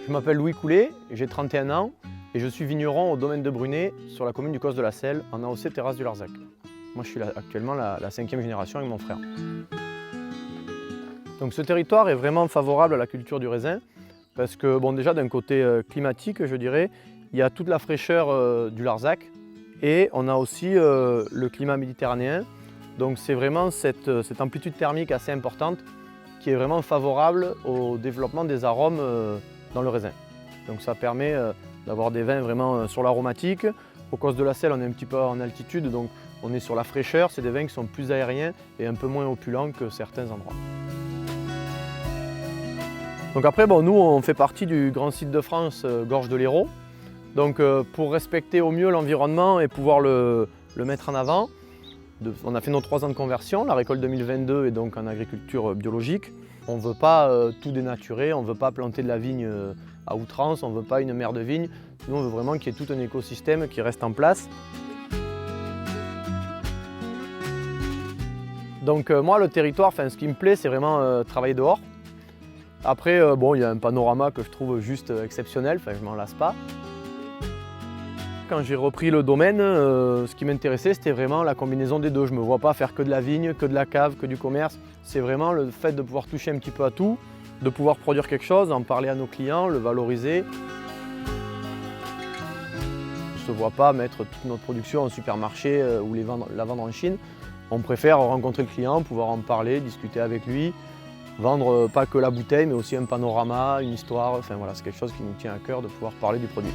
Je m'appelle Louis Coulet, j'ai 31 ans et je suis vigneron au domaine de Brunet sur la commune du Cos de la Selle, en AOC Terrasse du Larzac. Moi je suis actuellement la 5e génération avec mon frère. Donc ce territoire est vraiment favorable à la culture du raisin parce que bon, déjà d'un côté climatique je dirais, il y a toute la fraîcheur du Larzac et on a aussi le climat méditerranéen. Donc c'est vraiment cette amplitude thermique assez importante qui est vraiment favorable au développement des arômes dans le raisin. Donc ça permet d'avoir des vins vraiment sur l'aromatique. Au Cos de la Selle, on est un petit peu en altitude, donc on est sur la fraîcheur. C'est des vins qui sont plus aériens et un peu moins opulents que certains endroits. Donc après, bon, nous, on fait partie du grand site de France, Gorge de l'Hérault. Donc pour respecter au mieux l'environnement et pouvoir le mettre en avant, on a fait nos 3 ans de conversion. La récolte 2022 est donc en agriculture biologique. On ne veut pas tout dénaturer, on ne veut pas planter de la vigne à outrance, on ne veut pas une mer de vigne. Nous, on veut vraiment qu'il y ait tout un écosystème qui reste en place. Donc moi, le territoire, ce qui me plaît, c'est vraiment travailler dehors. Après, bon, il y a un panorama que je trouve juste exceptionnel, je ne m'en lasse pas. Quand j'ai repris le domaine, ce qui m'intéressait, c'était vraiment la combinaison des deux. Je ne me vois pas faire que de la vigne, que de la cave, que du commerce. C'est vraiment le fait de pouvoir toucher un petit peu à tout, de pouvoir produire quelque chose, en parler à nos clients, le valoriser. Je ne se voit pas mettre toute notre production en supermarché ou la vendre en Chine. On préfère rencontrer le client, pouvoir en parler, discuter avec lui, vendre pas que la bouteille, mais aussi un panorama, une histoire. Enfin voilà, c'est quelque chose qui nous tient à cœur de pouvoir parler du produit.